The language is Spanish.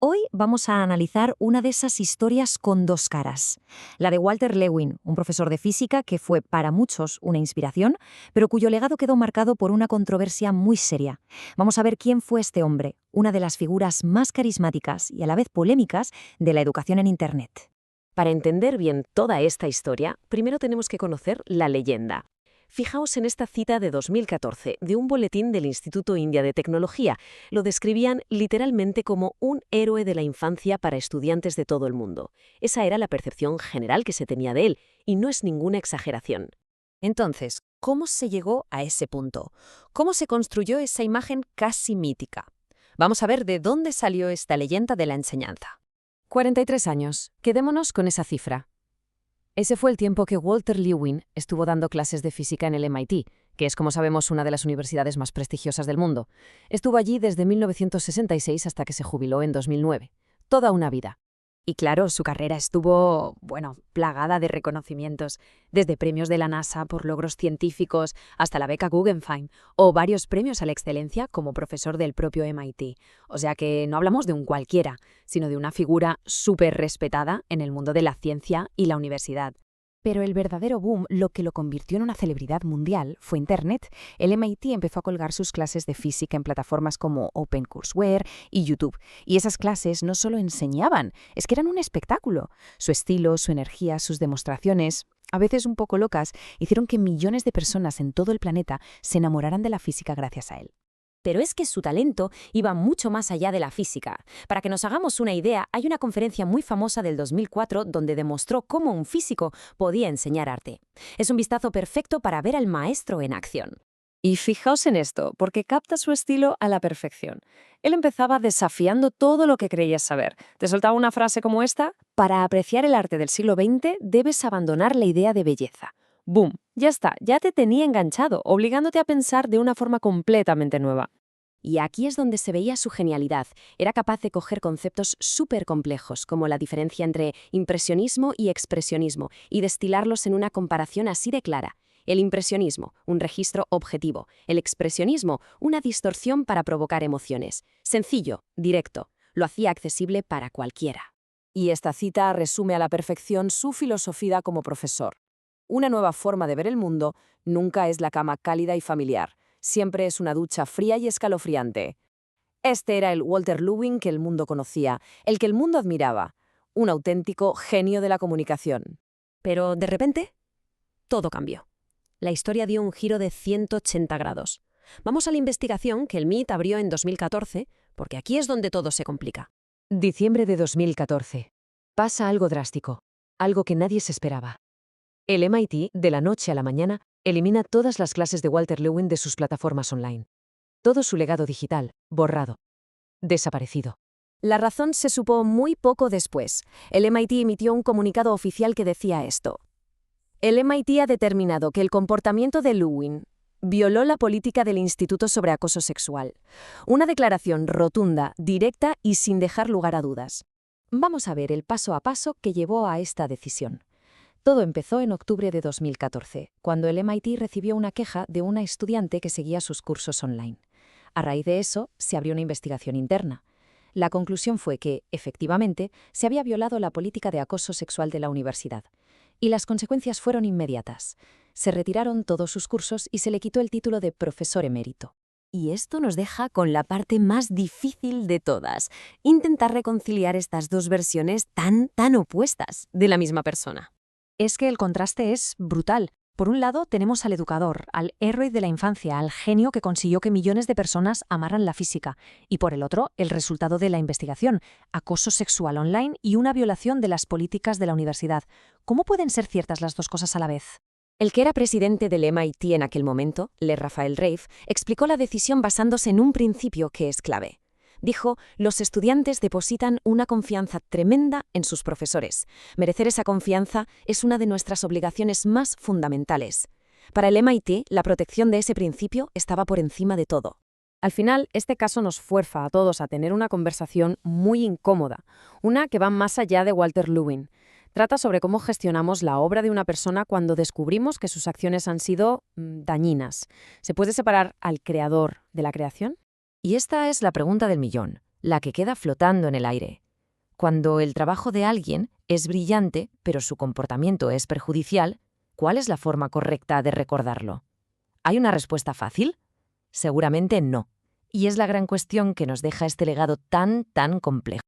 Hoy vamos a analizar una de esas historias con dos caras. La de Walter Lewin, un profesor de física que fue para muchos una inspiración, pero cuyo legado quedó marcado por una controversia muy seria. Vamos a ver quién fue este hombre, una de las figuras más carismáticas y a la vez polémicas de la educación en Internet. Para entender bien toda esta historia, primero tenemos que conocer la leyenda. Fijaos en esta cita de 2014 de un boletín del Instituto India de Tecnología. Lo describían literalmente como un héroe de la infancia para estudiantes de todo el mundo. Esa era la percepción general que se tenía de él, y no es ninguna exageración. Entonces, ¿cómo se llegó a ese punto? ¿Cómo se construyó esa imagen casi mítica? Vamos a ver de dónde salió esta leyenda de la enseñanza. 43 años. Quedémonos con esa cifra. Ese fue el tiempo que Walter Lewin estuvo dando clases de física en el MIT, que es, como sabemos, una de las universidades más prestigiosas del mundo. Estuvo allí desde 1966 hasta que se jubiló en 2009. Toda una vida. Y claro, su carrera estuvo, plagada de reconocimientos, desde premios de la NASA por logros científicos hasta la beca Guggenheim, o varios premios a la excelencia como profesor del propio MIT. O sea que no hablamos de un cualquiera, sino de una figura súper respetada en el mundo de la ciencia y la universidad. Pero el verdadero boom, lo que lo convirtió en una celebridad mundial, fue Internet. El MIT empezó a colgar sus clases de física en plataformas como OpenCourseWare y YouTube. Y esas clases no solo enseñaban, es que eran un espectáculo. Su estilo, su energía, sus demostraciones, a veces un poco locas, hicieron que millones de personas en todo el planeta se enamoraran de la física gracias a él. Pero es que su talento iba mucho más allá de la física. Para que nos hagamos una idea, hay una conferencia muy famosa del 2004 donde demostró cómo un físico podía enseñar arte. Es un vistazo perfecto para ver al maestro en acción. Y fijaos en esto, porque capta su estilo a la perfección. Él empezaba desafiando todo lo que creías saber. Te soltaba una frase como esta: para apreciar el arte del siglo XX debes abandonar la idea de belleza. ¡Boom! Ya está, ya te tenía enganchado, obligándote a pensar de una forma completamente nueva. Y aquí es donde se veía su genialidad. Era capaz de coger conceptos súper complejos, como la diferencia entre impresionismo y expresionismo, y destilarlos en una comparación así de clara. El impresionismo, un registro objetivo. El expresionismo, una distorsión para provocar emociones. Sencillo, directo. Lo hacía accesible para cualquiera. Y esta cita resume a la perfección su filosofía como profesor. Una nueva forma de ver el mundo nunca es la cama cálida y familiar. Siempre es una ducha fría y escalofriante. Este era el Walter Lewin que el mundo conocía, el que el mundo admiraba. Un auténtico genio de la comunicación. Pero de repente, todo cambió. La historia dio un giro de 180 grados. Vamos a la investigación que el MIT abrió en 2014, porque aquí es donde todo se complica. Diciembre de 2014. Pasa algo drástico, algo que nadie se esperaba. El MIT, de la noche a la mañana, elimina todas las clases de Walter Lewin de sus plataformas online. Todo su legado digital, borrado. Desaparecido. La razón se supo muy poco después. El MIT emitió un comunicado oficial que decía esto. El MIT ha determinado que el comportamiento de Lewin violó la política del Instituto sobre acoso sexual. Una declaración rotunda, directa y sin dejar lugar a dudas. Vamos a ver el paso a paso que llevó a esta decisión. Todo empezó en octubre de 2014, cuando el MIT recibió una queja de una estudiante que seguía sus cursos online. A raíz de eso, se abrió una investigación interna. La conclusión fue que, efectivamente, se había violado la política de acoso sexual de la universidad. Y las consecuencias fueron inmediatas. Se retiraron todos sus cursos y se le quitó el título de profesor emérito. Y esto nos deja con la parte más difícil de todas: intentar reconciliar estas dos versiones tan opuestas de la misma persona. Es que el contraste es brutal. Por un lado, tenemos al educador, al héroe de la infancia, al genio que consiguió que millones de personas amaran la física. Y por el otro, el resultado de la investigación, acoso sexual online y una violación de las políticas de la universidad. ¿Cómo pueden ser ciertas las dos cosas a la vez? El que era presidente del MIT en aquel momento, Lee Rafael Reif, explicó la decisión basándose en un principio que es clave. Dijo, los estudiantes depositan una confianza tremenda en sus profesores. Merecer esa confianza es una de nuestras obligaciones más fundamentales. Para el MIT, la protección de ese principio estaba por encima de todo. Al final, este caso nos fuerza a todos a tener una conversación muy incómoda, una que va más allá de Walter Lewin. Trata sobre cómo gestionamos la obra de una persona cuando descubrimos que sus acciones han sido dañinas. ¿Se puede separar al creador de la creación? Y esta es la pregunta del millón. la que queda flotando en el aire. Cuando el trabajo de alguien es brillante, pero su comportamiento es perjudicial, ¿cuál es la forma correcta de recordarlo? ¿Hay una respuesta fácil? Seguramente no. Y es la gran cuestión que nos deja este legado tan complejo.